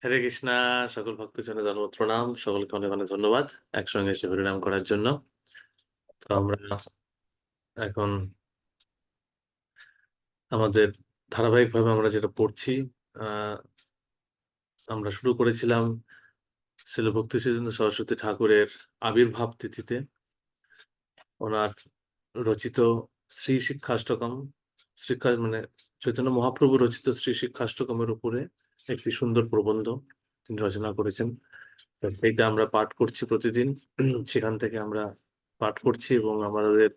হরে কৃষ্ণা। সকল ভক্তজনের জন্ম প্রণাম। সকলকে অনেক অনেক ধন্যবাদ একসঙ্গে এসে হরিনাম করার জন্য। তো আমরা এখন আমাদের ধারাবাহিকভাবে আমরা যেটা পড়ছি, আহ, আমরা শুরু করেছিলাম শ্রীল ভক্তি সিদ্ধান্ত সরস্বতী ঠাকুরের আবির্ভাব তিথিতে ওনার রচিত শ্রী শিক্ষাষ্টকম, শিক্ষা মানে চৈতন্য মহাপ্রভু রচিত শ্রী শিক্ষাষ্টকমের উপরে একটি সুন্দর প্রবন্ধ তিনি রচনা করেছেন। তো সেইটা আমরা পাঠ করছি প্রতিদিন। সেখান থেকে আমরা পাঠ করছি এবং আমাদের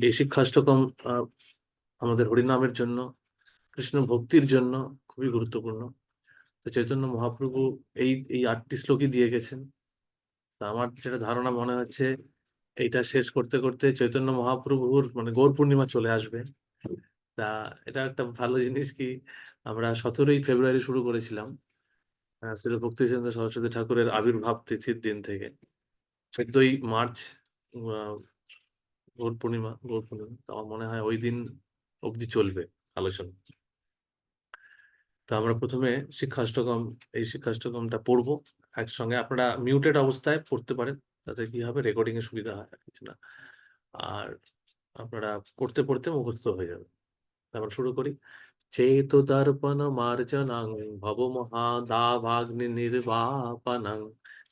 এই শিক্ষাষ্টকম আহ, আমাদের হরিনামের জন্য, কৃষ্ণ ভক্তির জন্য খুবই গুরুত্বপূর্ণ। তো চৈতন্য মহাপ্রভু এই এই 8টি শ্লোকই দিয়ে গেছেন। তা আমার যেটা ধারণা মনে হচ্ছে, এইটা শেষ করতে করতে চৈতন্য মহাপ্রভুর মানে গৌর পূর্ণিমা চলে আসবে। তা এটা একটা ভালো জিনিস কি, আমরা 17ই ফেব্রুয়ারি শুরু করেছিলাম শ্রী ভক্তিচন্দ্র সরস্বতী ঠাকুরের আবির্ভাব তিথির দিন থেকে 14ই মার্চ আহ, গৌর পূর্ণিমা। তো আমার মনে হয় ওই দিন অবধি চলবে আলোচনা। তো আমরা প্রথমে শিক্ষাষ্টকম, এই শিক্ষাষ্টকমটা পড়বো একসঙ্গে। আপনারা মিউটেড অবস্থায় পড়তে পারেন, তাতে কি হবে, রেকর্ডিং এর সুবিধা হয়, আর কিছু না। আর আপনারা পড়তে পড়তে মুখস্থ হয়ে যাবে। তারপর শুরু করি। চেতো দর্পণ মার্জনং ভব মহাদাভাগ্নি নির্বাপনং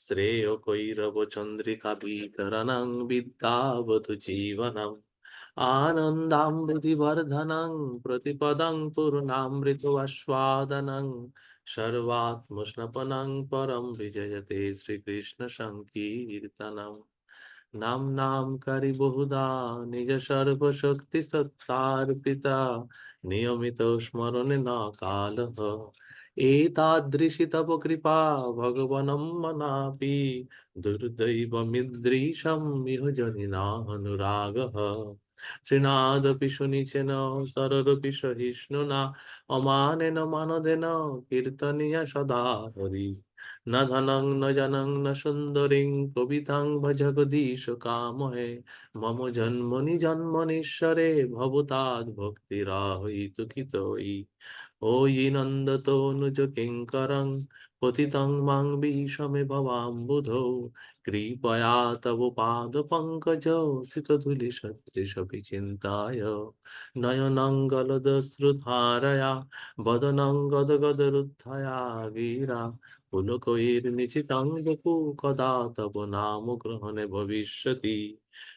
শ্রেয় কৈরব চন্দ্রিকা বিকরণং বিদ্যাবতু জীবনম आनन्दामृतिवर्धनं प्रतिपदं पूर्णामृतवास्वादनं सर्वात्मस्नपनं परं विजयते श्रीकृष्णसङ्कीर्तनम्। नाम नाम करि बहुधा निज सर्वशक्ति सत्तार्पिता नियमित स्मरणे न कालः एतादृशी तव कृपा भगवनं मनापि दुर्दैवमिदृशं इह जनिनानुरागः श्रीनादपि सुनिचेन सररपि सहिष्णुना अमानेन मानदेन कीर्तनीय सदा हरि न धनं न जनं न सुन्दरीं कवितां भजगदीश कामहे मम जन्मनि जन्मनीश्वरे भवताद् भक्तिराहैतु कितोयि ओयि नन्दतोऽनुज किङ्करं पतितं मां भीषमे भवाम्बुधौ कृपया तव पादपङ्कजौ स्थितधूलिसदृशविचिन्ताय नयनं गलदश्रुधारया वदनं गदगदरुद्धया गिरा पुलकैर्निचितं वपु कदा तव नाम ग्रहणे भविष्यति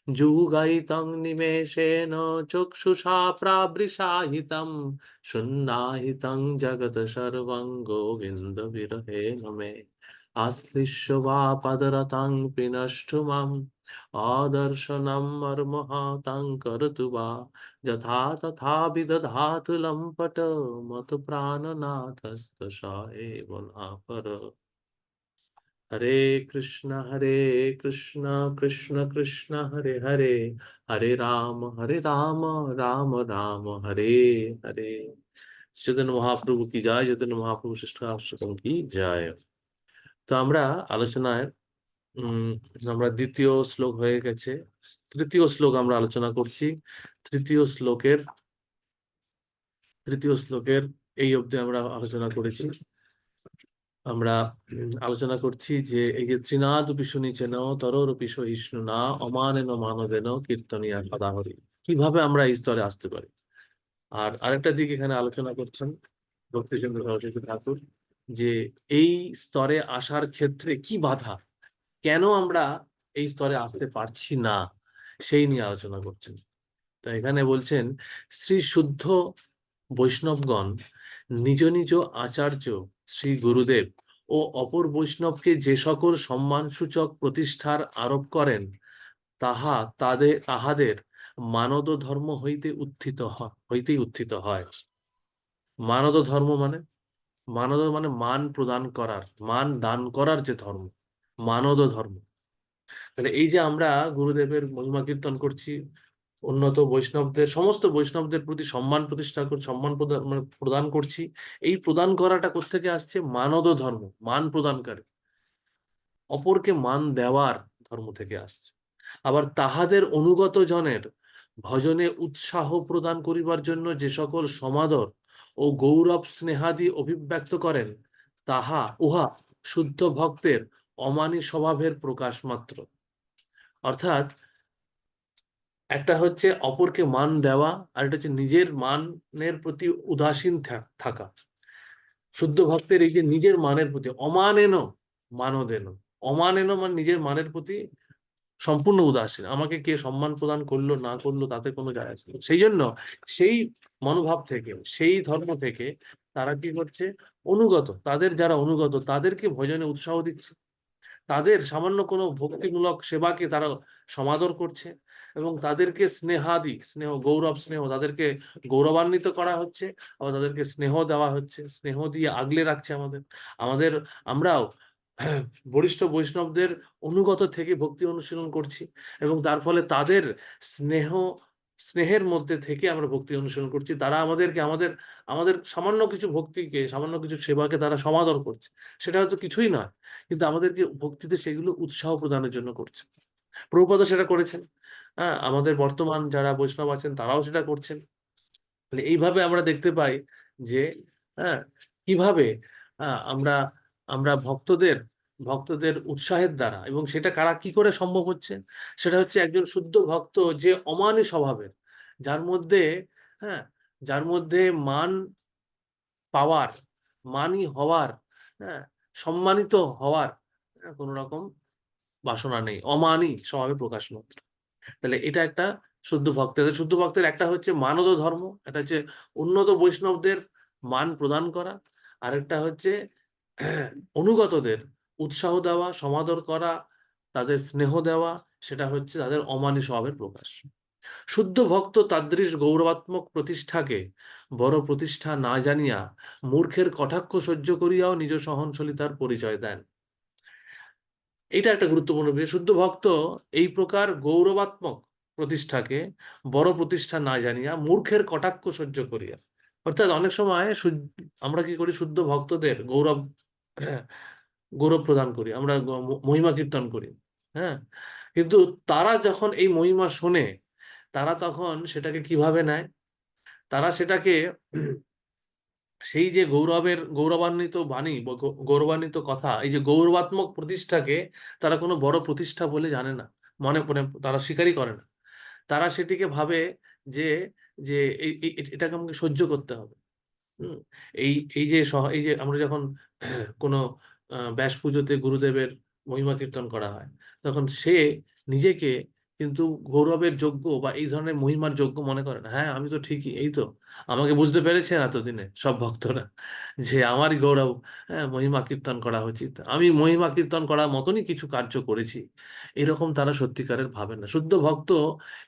जुगायितं निमेषेण चक्षुषा प्रावृषाहितं शून्नाहितं जगत् सर्वं गोविन्दविरहेण मे आश्लिष्य वा पदरतां पिनष्टु माम् आदर्शनं मर्महातां करोतु वा यथा तथा विदधातु लम्पट मत प्राणनाथस्त स एव न पर। हरे कृष्ण कृष्ण कृष्ण हरे हरे, हरे राम राम राम हरे हरे। चैतन्य মহাপ্রভু কি জয়, চৈতন্য মহাপ্রভু শ্রেষ্ঠ কি জয়। তো আমরা আলোচনায় উম আমরা দ্বিতীয় শ্লোক হয়ে গেছে, তৃতীয় শ্লোক আমরা আলোচনা করছি। তৃতীয় শ্লোকের তৃতীয় শ্লোকের এই অবধি আমরা আলোচনা করেছি। আমরা আলোচনা করছি যে এই যে ত্রিনাদপি শুনিছেন তরোরপি সহিষ্ণুনা অমানেন মানবেন কীর্তনিয়া সদাহরি, কিভাবে আমরা এই স্তরে আসতে পারি। আর আরেকটা দিক এখানে আলোচনা করছেন ভক্তিচন্দ্র সরস্বতী ঠাকুর, যে এই স্তরে আসার ক্ষেত্রে কি বাধা, কেন আমরা এই স্তরে আসতে পারছি না, সেই নিয়ে আলোচনা করছেন। তো এখানে বলছেন, শ্রী শুদ্ধ বৈষ্ণবগণ নিজ নিজ আচার্য শ্রী গুরুদেব ও অপর বৈষ্ণবকে যে সকল সম্মানসূচক প্রতিষ্ঠার আরোপ করেন, তাহাদের মানদ ধর্ম হইতেই উত্থিত হয়। মানদ ধর্ম মানে, মানদ মানে মান প্রদান করার, মান দান করার যে ধর্ম, মানদ ধর্ম। তাহলে এই যে আমরা গুরুদেবের মহিমা কীর্তন করছি, উন্নত বৈষ্ণবদের, সমস্ত বৈষ্ণবদের প্রতি সম্মান প্রতিষ্ঠা করে সম্মান প্রদান মানে প্রদান করছি, এই প্রদান করাটা কোত্থেকে আসছে, মানদ ধর্ম, মান প্রদানকারী, অপরকে মান দেওয়ার ধর্ম থেকে আসছে। আবার তাহাদের অনুগত জনের ভজনে উৎসাহ প্রদান করিবার জন্য যে সকল সমাদর ও গৌরব স্নেহাদি অভিব্যক্ত করেন, তাহা উহা শুদ্ধ ভক্তের অমানী স্বভাবের প্রকাশ মাত্র। অর্থাৎ একটা হচ্ছে অপরকে মান দেওয়া, আর এটা হচ্ছে নিজের মানের প্রতি উদাসীন থাকা। শুদ্ধ ভক্তের এই যে নিজের মানের প্রতি অমানেন মানদেন, অমানেন মানে নিজের মানের প্রতি সম্পূর্ণ উদাসীন। আমাকে কে সম্মান প্রদান করলো না করলো তাতে কোনো যায় আসে না। সেই জন্য সেই মনোভাব থেকে, সেই ধর্ম থেকে তারা কি করছে, অনুগত, তাদের যারা অনুগত তাদেরকে ভজনে উৎসাহ দিচ্ছে, তাদের সামান্য কোনো ভক্তিমূলক সেবাকে তারা সমাদর করছে, এবং তাদেরকে স্নেহাদি, স্নেহ, গৌরব স্নেহ, তাদেরকে গৌরবান্বিত করা হচ্ছে, আবার তাদেরকে স্নেহ দেওয়া হচ্ছে, স্নেহ দিয়ে আগলে রাখছে আমাদের। আমাদের আমরাও বরিষ্ঠ বৈষ্ণবদের অনুগত থেকে ভক্তি অনুশীলন করছি, এবং তার ফলে তাদের স্নেহ, স্নেহের মধ্যে থেকে আমরা ভক্তি অনুশীলন করছি। তারা আমাদেরকে আমাদের আমাদের সামান্য কিছু ভক্তিকে, সামান্য কিছু সেবাকে তারা সমাদর করছে। সেটা হয়তো কিছুই নয়, কিন্তু আমাদেরকে ভক্তিতে সেগুলো উৎসাহ প্রদানের জন্য করছে। প্রভুপাদ সেটা করেছেন। হ্যাঁ, আমাদের বর্তমান যারা বৈষ্ণব আছেন তারাও সেটা করছেন। মানে এইভাবে আমরা দেখতে পাই যে হ্যাঁ, কিভাবে আমরা আমরা ভক্তদের ভক্তদের উৎসাহের দ্বারা, এবং সেটা কারা কি করে সম্ভব হচ্ছে, সেটা হচ্ছে একজন শুদ্ধ ভক্ত যে অমানী স্বভাবের, যার মধ্যে হ্যাঁ, যার মধ্যে মান পাওয়ার, মানি হওয়ার, হ্যাঁ, সম্মানিত হওয়ার কোন রকম বাসনা নেই, অমানি স্বভাবে প্রকাশ মাত্র। তাহলে এটা একটা শুদ্ধ ভক্তের। শুদ্ধ ভক্তের একটা হচ্ছে মানদ ধর্ম, এটা হচ্ছে উন্নত বৈষ্ণবদের মান প্রদান করা, আরেকটা হচ্ছে অনুগতদের উৎসাহ দেওয়া, সমাদর করা, তাদের স্নেহ দেওয়া, সেটা হচ্ছে তাদের অমানী স্বভাবের প্রকাশ। শুদ্ধ ভক্ত তাদৃশ গৌরবাত্মক প্রতিষ্ঠাকে বড় প্রতিষ্ঠা না জানিয়া মূর্খের কটাক্ষ সহ্য করিয়াও নিজ সহনশীলতার পরিচয় দেন। এটা একটা গুরুত্বপূর্ণ বিষয়। শুদ্ধ ভক্ত এই প্রকার গৌরবাত্মক প্রতিষ্ঠাকে বড় প্রতিষ্ঠা না জানিয়া মূর্খের কটাক্ষ সহ্য করিয়া, অর্থাৎ অনেক সময় আমরা কি করি, শুদ্ধ ভক্তদের গৌরব, হ্যাঁ, গৌরব প্রদান করি, আমরা মহিমা কীর্তন করি, হ্যাঁ, কিন্তু তারা যখন এই মহিমা শোনে, তারা তখন সেটাকে কিভাবে নেয়, তারা সেটাকে সেই যে গৌরবের গৌরবান্বিত বাণী, গৌরবান্বিত কথা, এই যে গৌরবাত্মক প্রতিষ্ঠাকে তারা কোনো বড় প্রতিষ্ঠা বলে জানে না, মনে মনে তারা স্বীকারই করে না। তারা সেটিকে ভাবে যে যে এটাকে আমাকে সহ্য করতে হবে। হুম, এই এই যে এই যে আমরা যখন কোনো ব্যাস পুজোতে গুরুদেবের মহিমা কীর্তন করা হয়, তখন সে নিজেকে কিন্তু গৌরবের যোগ্য বা এই ধরনের মহিমার যোগ্য মনে করে না। হ্যাঁ, আমি তো ঠিকই, এই তো আমাকে বুঝতে পেরেছেন এতদিনে সব ভক্তরা যে আমারই গৌরব, হ্যাঁ, মহিমা কীর্তন করা উচিত, আমি মহিমা কীর্তন করার মতনই কিছু কার্য করেছি, এরকম তারা সত্যিকারের ভাবে না। শুদ্ধ ভক্ত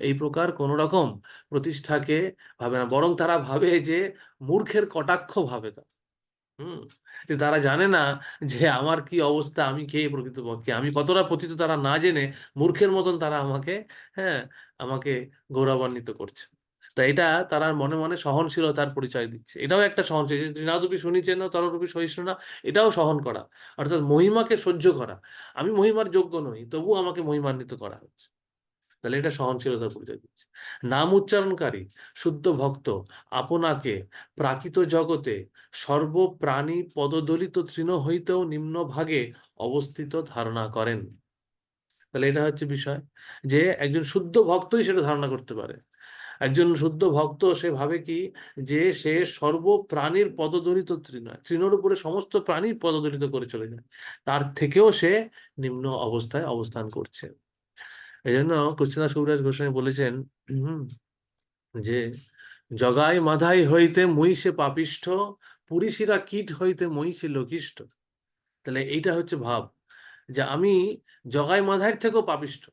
এই প্রকার কোন রকম প্রতিষ্ঠাকে ভাবে না, বরং তারা ভাবে যে মূর্খের কটাক্ষ ভাবে তা। হুম, যে তারা জানে না যে আমার কি অবস্থা, আমি কে প্রকৃতপক্ষে, আমি কতটা পতিত তারা না জেনে মূর্খের মতন তারা আমাকে, হ্যাঁ, আমাকে গৌরবান্বিত করছে। তা এটা তারা মনে মনে সহনশীলতার পরিচয় দিচ্ছে। এটাও একটা সহনশীল, তৃণাদপি শুনিচেন তরোরপি সহিষ্ণু, এটাও সহন করা, অর্থাৎ মহিমাকে সহ্য করা। আমি মহিমার যোগ্য নই, তবুও আমাকে মহিমান্বিত করা হচ্ছে, তাহলে এটা সহনশীলতার পরিচয় দিচ্ছে। নাম উচ্চারণকারী শুদ্ধ ভক্ত আপনাকে প্রাকৃত জগতে সর্বপ্রাণী পদদলিত তৃণ হইতেও নিম্ন ভাগে অবস্থিত ধারণা করেন। তাহলে এটা হচ্ছে বিষয়, যে একজন শুদ্ধ ভক্তই সেটা ধারণা করতে পারে। একজন শুদ্ধ ভক্ত সে ভাবে কি, যে সে সর্বপ্রাণীর পদদলিত তৃণ, তৃণের উপরে সমস্ত প্রাণীর পদদলিত করে চলে যায়, তার থেকেও সে নিম্ন অবস্থায় অবস্থান করছে। এই জন্য কৃষ্ণদাস কবিরাজ গোস্বামী বলেছেন হুম, যে জগাই মাধাই হইতে মুই সে পাপিষ্ঠ, পুরিশিরা কীট হইতে মই সে লোকিষ্ঠ। তাহলে এইটা হচ্ছে ভাব, যে আমি জগাই মাধাইয়ের থেকেও পাপিষ্ঠ,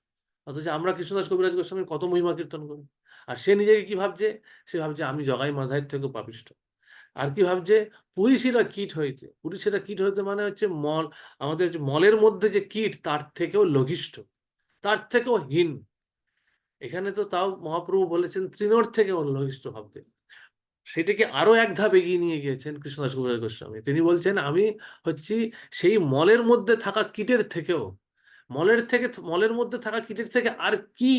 অথচ আমরা কৃষ্ণদাস কবিরাজ গোস্বামীর কত মহিমা কীর্তন করি, আর সে নিজেকে কি ভাবছে, সে ভাবছে আমি জগাই মাধাইয়ের থেকেও পাপিষ্ঠ। আর কি ভাবছে, পুরিশিরা কীট হইতে, পুরিশিরা কীট হইতে মানে হচ্ছে মল, আমাদের যে মলের মধ্যে যে কীট তার থেকেও লঘিষ্ঠ, তার থেকেও হীন। এখানে তো তাও মহাপ্রভু বলেছেন তৃণর থেকে লঘিষ্ঠ ভাবতে, সেটাকে আরো এক ধাপ এগিয়ে নিয়ে গিয়েছেন কৃষ্ণদাস কবিরাজ গোস্বামী। তিনি বলছেন আমি হচ্ছি সেই মলের মধ্যে থাকা কীটের থেকেও, মলের মধ্যে থাকা কীটের থেকে আর কি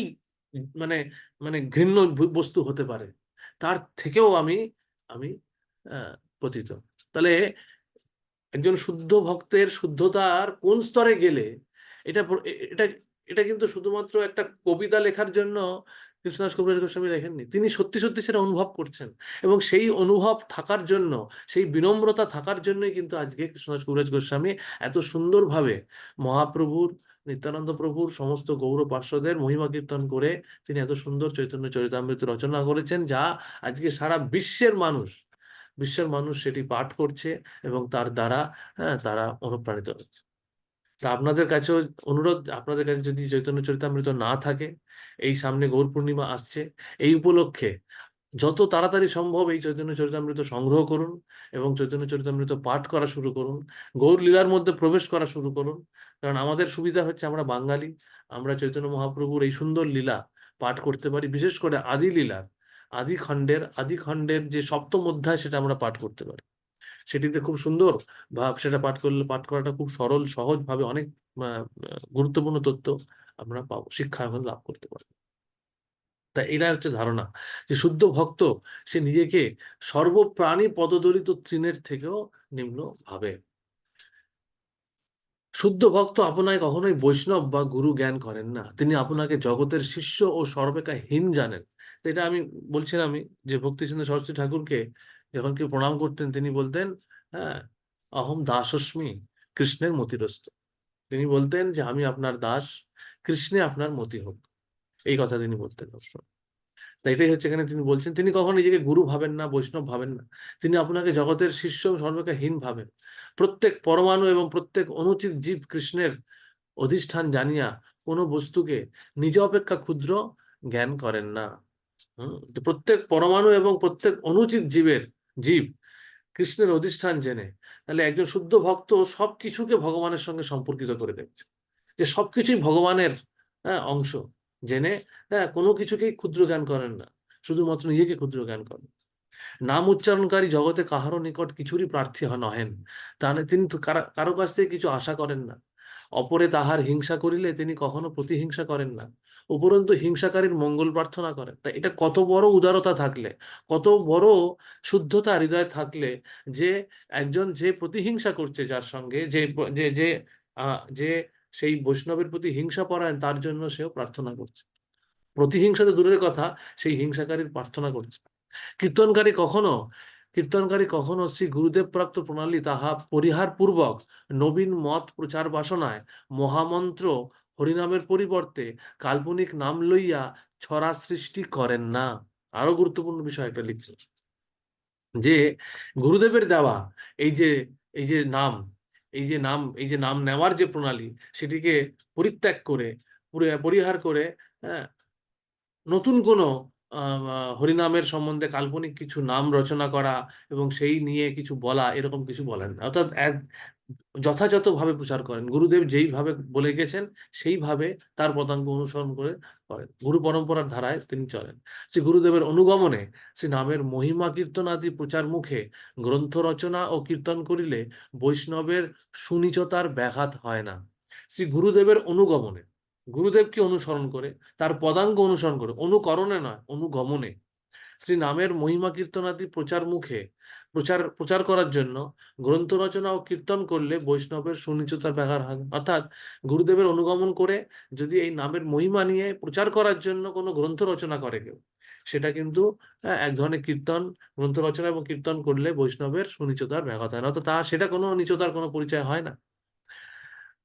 মানে মানে ঘৃণ্য বস্তু হতে পারে, তার থেকেও আমি আমি পতিত। তাহলে একজন শুদ্ধ ভক্তের শুদ্ধতার কোন স্তরে গেলে এটা এটা এটা কিন্তু শুধুমাত্র একটা কবিতা লেখার জন্য কৃষ্ণদাস কবিরাজ গোস্বামী লেখেননি। তিনি সত্যি সত্যি সেটা অনুভব করছেন, এবং সেই অনুভব থাকার জন্য, সেই বিনম্রতা থাকার জন্যই কিন্তু আজকে কৃষ্ণদাস কবিরাজ গোস্বামী এত সুন্দরভাবে মহাপ্রভুর, নিত্যানন্দ প্রভুর সমস্ত গৌর পার্শ্বদের মহিমা কীর্তন করে তিনি এত সুন্দর চৈতন্য চরিতামৃত রচনা করেছেন, যা আজকে সারা বিশ্বের মানুষ সেটি পাঠ করছে এবং তার দ্বারা তারা অনুপ্রাণিত হচ্ছে। তা আপনাদের কাছেও অনুরোধ, আপনাদের কাছে যদি চৈতন্য চরিতামৃত না থাকে, এই সামনে গৌর পূর্ণিমা আসছে, এই উপলক্ষে যত তাড়াতাড়ি সম্ভব এই চৈতন্য চরিতামৃত সংগ্রহ করুন এবং চৈতন্য চরিতামৃত পাঠ করা শুরু করুন, গৌর লীলার মধ্যে প্রবেশ করা শুরু করুন। কারণ আমাদের সুবিধা হচ্ছে আমরা বাঙালি, আমরা চৈতন্য মহাপ্রভুর এই সুন্দর লীলা পাঠ করতে পারি, বিশেষ করে আদি লীলার আদি খণ্ডের যে সপ্তম অধ্যায় সেটা আমরা পাঠ করতে পারি। সেটিতে খুব সুন্দর ভাব, সেটা পাঠ করাটা খুব সরল সহজ ভাবে অনেক গুরুত্বপূর্ণ তথ্য আমরা পাবো, শিক্ষা এখন লাভ করতে পারবো। তা এটা হচ্ছে ধারণা যে শুদ্ধ ভক্ত সে নিজেকে সর্বপ্রাণী পদদলিত তৃণের থেকেও নিম্ন ভাবে। শুদ্ধ ভক্ত আপনাকে কখনোই বৈষ্ণব বা গুরু জ্ঞান করেন না, তিনি আপনাকে জগতের শিষ্য ও সর্বাপেক্ষা জানেন। তো এটা আমি বলছিলাম যে ভক্তিচন্দ্র সরস্বতী ঠাকুরকে যখন কেউ প্রণাম করতেন তিনি বলতেন, হ্যাঁ, অহম দাসস্মি কৃষ্ণের মতিরস্ত। তিনি বলতেন যে আমি আপনার দাস, কৃষ্ণে আপনার মতি হোক, এই কথা তিনি বলতেন সবসময়। তাই এটাই হচ্ছে এখানে তিনি বলছেন, তিনি কখনো নিজেকে গুরু ভাবেন না, বৈষ্ণব ভাবেন না, তিনি আপনাকে জগতের শিষ্য সর্বাপেক্ষা ভাবেন। প্রত্যেক পরমাণু এবং প্রত্যেক অনুচিত জীব কৃষ্ণের অধিষ্ঠান জানিয়া কোনো বস্তুকে নিজ অপেক্ষা ক্ষুদ্র জ্ঞান করেন না। তো প্রত্যেক পরমাণু এবং প্রত্যেক অনুচিত জীব কৃষ্ণের অধিষ্ঠান জেনে, তাহলে একজন শুদ্ধ ভক্ত সবকিছুকে ভগবানের সঙ্গে সম্পর্কিত করে দেখছে, যে সবকিছুই ভগবানের অংশ জেনে কোনো কিছুকেই ক্ষুদ্র জ্ঞান করেন না, শুধুমাত্র নিজেকে ক্ষুদ্র জ্ঞান করেন। নাম উচ্চারণকারী জগতে কাহারও নিকট কিছুরই প্রার্থী নহেন, তাহলে তিনি কারো কাছ থেকে কিছু আশা করেন না। অপরে তাহার হিংসা করিলে তিনি কখনো প্রতিহিংসা করেন না, উপরন্তু হিংসাকারীর মঙ্গল প্রার্থনা করেন। তা এটা কত বড় উদারতা থাকলে, কত বড় শুদ্ধতা হৃদয়ে থাকলে, যে একজন যে প্রতিহিংসা করছে, যার সঙ্গে যে যে যে যে সেই বৈষ্ণবের প্রতি হিংসা পরায়ণ, তার জন্য সেও প্রার্থনা করছে। প্রতিহিংসা তো দূরের কথা, সেই হিংসাকারীর প্রার্থনা করছে। কীর্তনকারী কখনো শ্রী গুরুদেব প্রাপ্ত প্রণালী তাহা পরিহার পূর্বক নবীন মত প্রচার বাসনায় মহামন্ত্র হরিনামের পরিবর্তে কাল্পনিক নাম লইয়া ছড়া সৃষ্টি করেন না। আরো গুরুত্বপূর্ণ বিষয় একটা লিখছে, যে গুরুদেবের দেওয়া এই যে এই যে নাম এই যে নাম নেওয়ার যে প্রণালী, সেটিকে পরিত্যাগ করে, পরিহার করে, হ্যাঁ, নতুন কোনো হরিনামের সম্বন্ধে কাল্পনিক কিছু নাম রচনা করা এবং সেই নিয়ে কিছু বলা, এরকম কিছু বলেন না। অর্থাৎ যথাযথভাবে প্রচার করেন, গুরুদেব যেইভাবে বলে গেছেন সেইভাবে তার পদাঙ্ক অনুসরণ করে করেন, গুরু পরম্পরার ধারায় তিনি চলেন। শ্রী গুরুদেবের অনুগমনে শ্রী নামের মহিমা কীর্তন আদি প্রচার মুখে গ্রন্থ রচনা ও কীর্তন করিলে বৈষ্ণবের সুনিচতার ব্যাঘাত হয় না। শ্রী গুরুদেবের অনুগমনে, গুরুদেবকে অনুসরণ করে, তার পদাঙ্ক অনুসরণ করে, অনুকরণে নয়, অনুগমনে শ্রী নামের মহিমা কীর্তনাদি প্রচার মুখে প্রচার করার জন্য গ্রন্থ রচনা ও কীর্তন করলে বৈষ্ণবের সুনিচতার ব্যাঘাত হয়। অর্থাৎ গুরুদেবের অনুগমন করে যদি এই নামের মহিমা নিয়ে প্রচার করার জন্য কোনো গ্রন্থ রচনা করে কেউ, সেটা কিন্তু এক ধরনের গ্রন্থ রচনা এবং কীর্তন করলে বৈষ্ণবের সুনিচতার ব্যাঘাত হয় না, অর্থাৎ সেটা কোনো নিচতার কোনো পরিচয় হয় না।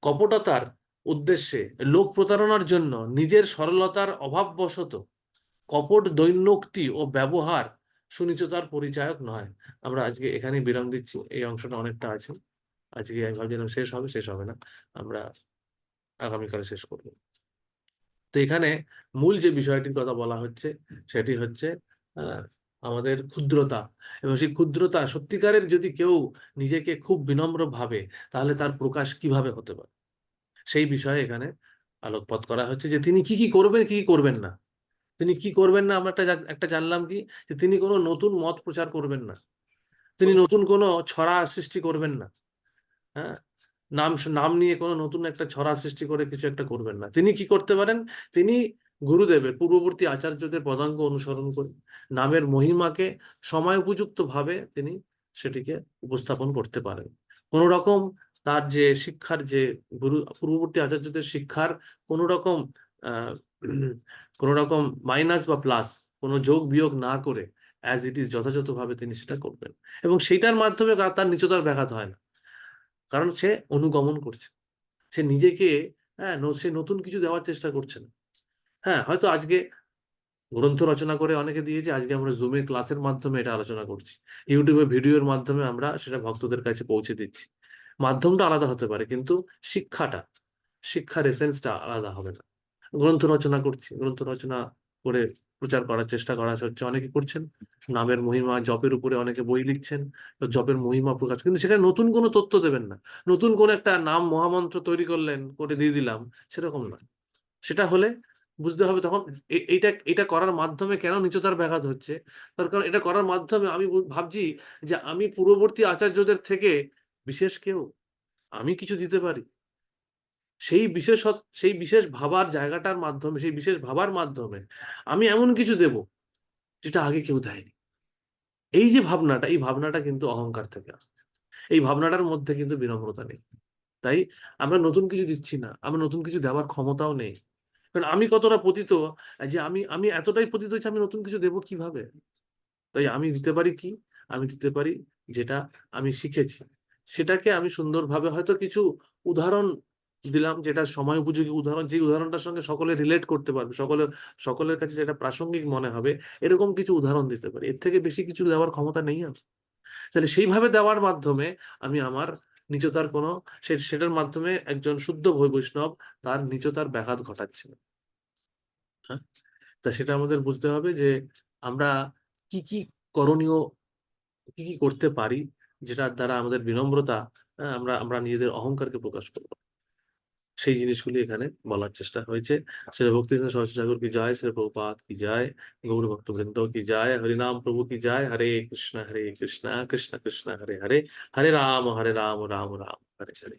কপটতার উদ্দেশ্যে লোক প্রতারণার জন্য নিজের সরলতার অভাববশত কপট দৈন্যক্তি ও ব্যবহার সুনিচতার পরিচায়ক নয়। আমরা আজকে এখানে বিরাম দিচ্ছি, এই অংশটা অনেকটা আছে, আজকে আমি ভাবছিলাম শেষ হবে না, আমরা আগামীকালে শেষ করব। তো এখানে মূল যে বিষয়টির কথা বলা হচ্ছে সেটি হচ্ছে আমাদের ক্ষুদ্রতা, এবং সেই ক্ষুদ্রতা সত্যিকারের যদি কেউ নিজেকে খুব বিনম্র ভাবে, তাহলে তার প্রকাশ কিভাবে হতে পারে, সেই বিষয়ে এখানে আলোকপাত করা হচ্ছে, যে তিনি কি কি করবেন, কি কি করবেন না। তিনি কি করবেন না, আমরা একটা জানলাম কি, যে তিনি কোনো নতুন মত প্রচার করবেন না, তিনি নতুন কোনো ছড়া সৃষ্টি করবেন না, হ্যাঁ, নাম নিয়ে কোনো নতুন একটা ছড়া সৃষ্টি করে কিছু একটা করবেন না। তিনি কি করতে পারেন, তিনি গুরুদেবের পূর্ববর্তী আচার্যদের পদাঙ্ক অনুসরণ করে নামের মহিমাকে সময় উপযুক্ত ভাবে তিনি সেটিকে উপস্থাপন করতে পারেন। কোন রকম তার যে শিক্ষার যে পূর্ববর্তী আচার্যদের শিক্ষার কোন রকম আহ কোন রকম মাইনাস বা প্লাস কোন যোগ বিয়োগ না করে অ্যাজ ইট ইজ যথাযথভাবে তিনি সেটা করবেন, এবং সেইটার মাধ্যমে তার নিচতার ব্যাঘাত হয় না, কারণ সে অনুগমন করছে, সে নিজেকে, হ্যাঁ, সে নতুন কিছু দেওয়ার চেষ্টা করছে না। হ্যাঁ, হয়তো আজকে গ্রন্থ রচনা করে অনেকে দিয়েছে, আজকে আমরা জুমে ক্লাসের মাধ্যমে এটা আলোচনা করছি, ইউটিউবে ভিডিওর মাধ্যমে আমরা সেটা ভক্তদের কাছে পৌঁছে দিচ্ছি। মাধ্যমটা আলাদা হতে পারে, কিন্তু শিক্ষাটা, শিক্ষার এসেন্সটা আলাদা হবে না। গ্রন্থ রচনা করছি, গ্রন্থ রচনা করে প্রচার করার চেষ্টা করা হচ্ছে, অনেকে করছেন। নামের মহিমা জপের উপরে অনেকে বই লিখছেন, তো জপের মহিমা প্রকাশ, কিন্তু সেখানে নতুন কোনো তথ্য দেবেন না। নতুন কোন একটা নাম মহামন্ত্র তৈরি করলেন, করে দিয়ে দিলাম, সেরকম না। সেটা হলে বুঝতে হবে তখন এইটা এটা করার মাধ্যমে কেন নিচতার ব্যাঘাত হচ্ছে। তার কারণ এটা করার মাধ্যমে আমি ভাবছি যে আমি পূর্ববর্তী আচার্যদের থেকে বিশেষ কেউ, আমি কিছু দিতে পারি। সেই বিশেষ ভাবার জায়গাটার মাধ্যমে, সেই বিশেষ ভাবার মাধ্যমে আমি এমন কিছু দেব যেটা আগে কেউ দেয়নি। এই যে ভাবনাটা, এই ভাবনাটা কিন্তু অহংকার থেকে আসছে। এই ভাবনাটার মধ্যে কিন্তু বিনম্রতা নেই। তাই আমরা নতুন কিছু দিচ্ছি না, আমরা নতুন কিছু দেওয়ার ক্ষমতাও নেই। কারণ আমি কতটা পতিত, যে আমি আমি এতটাই পতিত হয়েছি, আমি নতুন কিছু দেবো কিভাবে? তাই আমি দিতে পারি কি? আমি দিতে পারি যেটা আমি শিখেছি। সেটাকে আমি সুন্দরভাবে হয়তো কিছু উদাহরণ দিলাম, যেটা সময় উপযোগী উদাহরণ, যে উদাহরণটার সঙ্গে সকলে রিলেট করতে পারবে, সকলের কাছে যেটা প্রাসঙ্গিক মনে হবে, এরকম কিছু উদাহরণ দিতে পারি। এর থেকে বেশি কিছু দেওয়ার ক্ষমতা নেই আমার। তাহলে সেইভাবে দেওয়ার মাধ্যমে আমি আমার নিচতার কোনো, সেটার মাধ্যমে একজন শুদ্ধ বৈষ্ণব তার নিচতার ব্যাঘাত ঘটাচ্ছে না। হ্যাঁ? তা সেটা আমাদের বুঝতে হবে যে আমরা কি, কি করণীয়, কি, কি করতে পারি যেটার দ্বারা আমাদের বিনম্রতা, আমরা আমরা নিজেদের অহংকারকে প্রকাশ করব। সেই জিনিসগুলি এখানে বলার চেষ্টা হয়েছে। শ্রী ভক্তিবিনোদ সরস্বতী ঠাকুর কি জয়, শ্রী প্রভুপাদ কি জয়, গৌর ভক্তবৃন্দ কি জয়, হরিনাম প্রভু কি জয়, হরে কৃষ্ণ কৃষ্ণ কৃষ্ণ হরে হরে, হরে রাম রাম রাম হরে হরে।